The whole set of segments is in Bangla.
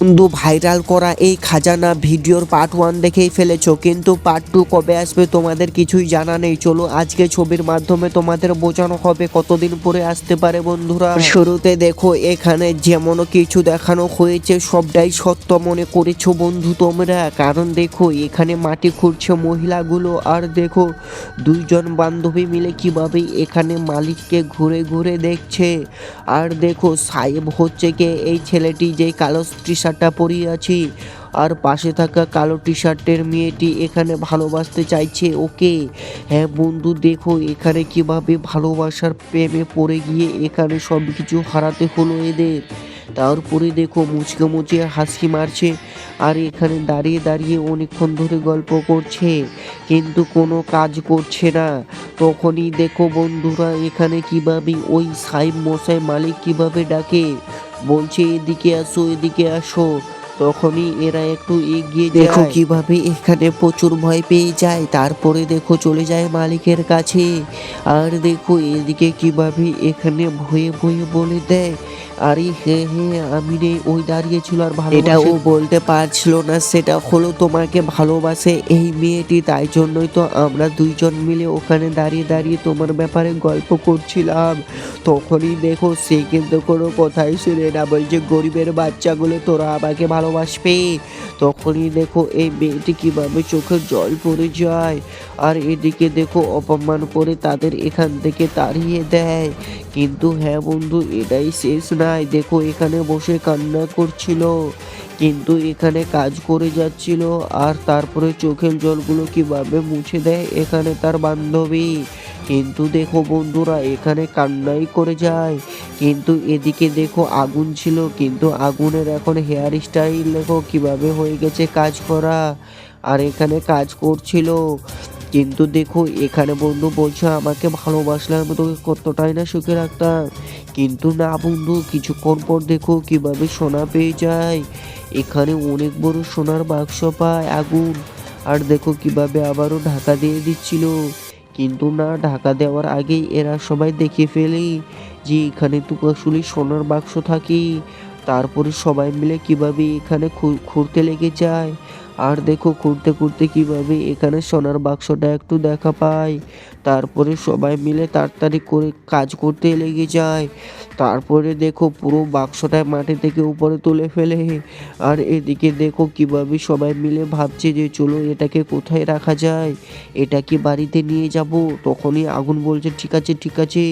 বন্ধু ভাইরাল করা এই খাজানা ভিডিওর পার্ট 1 দেখেই ফেলেছো, কিন্তু পার্ট 2 কবে আসবে তোমাদের কিছুই জানা নেই। চলো আজকে ছবির মাধ্যমে তোমাদের বোঝানো হবে কতদিন পরে আসতে পারে বন্ধুরা। শুরুতে দেখো এখানে যেমন কিছু দেখানো হয়েছে সবটাই সত্য মনে করেছো বন্ধু তোমরা, কারণ দেখো এখানে মাটি খুঁড়ছে মহিলাগুলো, আর দেখো দুইজন বান্ধবী মিলে কিভাবে এখানে মালিককে ঘুরে ঘুরে দেখছে। আর দেখো সাহেব হচ্ছে কে এই ছেলেটি যেই কালো টি শার্টটা পরিয়ে আছি, আর পাশে থাকা কালো টি শার্টের মেয়েটি এখানে ভালোবাসতে চাইছে ওকে। হ্যাঁ বন্ধু দেখো এখানে কিভাবে ভালোবাসার প্রেমে পড়ে গিয়ে এখানে সব কিছু হারাতে হলো এদের। তারপরে দেখো মুচকে মুচকে হাসি মারছে, আর এখানে দাঁড়িয়ে দাঁড়িয়ে অনেকক্ষণ ধরে গল্প করছে কিন্তু কোনো কাজ করছে না। তখনই দেখো বন্ধুরা এখানে কিভাবে ওই সাহেব মশাই মালিক কিভাবে ডাকে, বলছে এদিকে আসো এদিকে আসো। তখনই এরা একটু এগিয়ে যায়, দেখো কিভাবে এখানে প্রচুর ভয় পেয়ে যায়। তারপরে দেখো চলে যায় মালিকের কাছে, আর দেখো এদিকে কিভাবে এখানে ভয়ে ভয়ে বলে দেয়, আরে হ্যাঁ হ্যাঁ আমি নেই, ওই দাঁড়িয়েছিল আর ভালো এটা ও বলতে পারছিল না সেটা হলো তোমাকে ভালোবাসে এই মেয়েটি, তাই জন্যই তো আমরা দুইজন মিলে ওখানে দাঁড়িয়ে দাঁড়িয়ে তোমার ব্যাপারে গল্প করছিলাম। তখনই দেখো সে কিন্তু কোনো কথাই শুনে না, বলছে গরিবের বাচ্চাগুলো তোরা আমাকে ভালোবাসবে। তখনই দেখো এই মেয়েটি কিভাবে চোখের জল পড়ে যায়, আর এদিকে দেখো অপমান করে তাদের এখান থেকে তাড়িয়ে দেয়। কিন্তু হ্যাঁ বন্ধু এটাই শেষ নাই, দেখো এখানে বসে কান্না করছিল কিন্তু এখানে কাজ করে যাচ্ছিল, আর তারপরে চোখের জলগুলো কিভাবে মুছে দেয় এখানে তার বান্ধবী। কিন্তু দেখো বন্ধুরা এখানে কান্নাই করে যায়। কিন্তু এদিকে দেখো আগুন ছিল, কিন্তু আগুনের এখন হেয়ার স্টাইল দেখো কিভাবে হয়ে গেছে কাজ করা, আর এখানে কাজ করছিল। কিন্তু দেখো এখানে বন্ধু বলছে আমাকে ভালোবাসলে আমি তোকে কতটাই না সুখে রাখতাম, কিন্তু না বন্ধু কিছুক্ষণ পর দেখো কিভাবে সোনা পেয়ে যায়। এখানে অনেক বড় সোনার বাক্স পায় আগুন, আর দেখো কিভাবে আবারও ঢাকা দিয়ে দিচ্ছিল, কিন্তু না ঢাকা দেওয়ার আগেই এরা সবাই দেখে ফেলে যে এখানে তো আসলে সোনার বাক্স থাকে। তারপরে সবাই মিলে কিভাবে এখানে খুঁড়তে লেগে যায়, আর দেখো খুঁড়তে খুঁড়তে কিভাবে এখানে সোনার বাক্সটা একটু দেখা পায়। তারপরে সবাই মিলে তাড়াতাড়ি করে কাজ করতে লেগে যায়। তারপরে দেখো পুরো বাক্সটা মাটি থেকে উপরে তুলে ফেলে, আর এদিকে দেখো কিভাবে সবাই মিলে ভাবছে যে চলো এটাকে কোথায় রাখা যায়, এটা কি বাড়িতে নিয়ে যাব। তখনই আগুন বলছে ঠিক আছে ঠিক আছে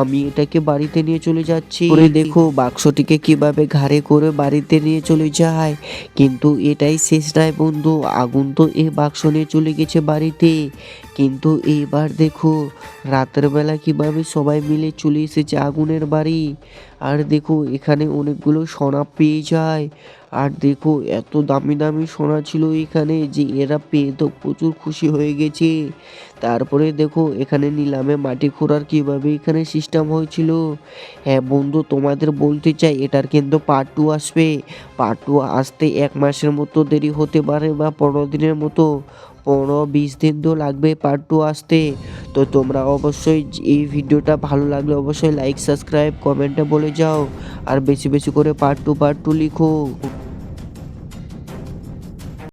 আমি এটাকে বাড়িতে নিয়ে চলে যাচ্ছি। পরে দেখো বাক্সটিকে কিভাবে ঘাড়ে করে বাড়িতে নিয়ে চলে যায়। কিন্তু এটাই শেষ নয় বন্ধু, আগুন তো এই বাক্স নিয়ে চলে গেছে বাড়িতে, কিন্তু এইবার দেখো রাতের বেলা কিভাবে সবাই মিলে চলে এসেছে আগুনের বাড়ি। আর দেখো এখানে অনেকগুলো সোনা পেয়ে যায়, আর দেখো এত দামি দামি সোনা ছিল এখানে যে এরা পেয়ে তো প্রচুর খুশি হয়ে গেছে। তারপরে দেখো এখানে নিলামে মাটি খোঁড়ার কিভাবে এখানে সিস্টেম হয়েছিল। হ্যাঁ বন্ধু তোমাদের বলতে চাই এটার কিন্তু পার্ট 2 আসবে। পার্ট 2 আসতে 1 মাসের মতো দেরি হতে পারে বা 15 দিনের মতো, 15-20 দিন তো লাগবে পার্ট 2 আসতে। তো তোমরা অবশ্যই এই ভিডিওটা ভালো লাগলে অবশ্যই লাইক সাবস্ক্রাইব কমেন্টে বলে যাও, আর বেশি বেশি করে পার্ট 2 লিখো।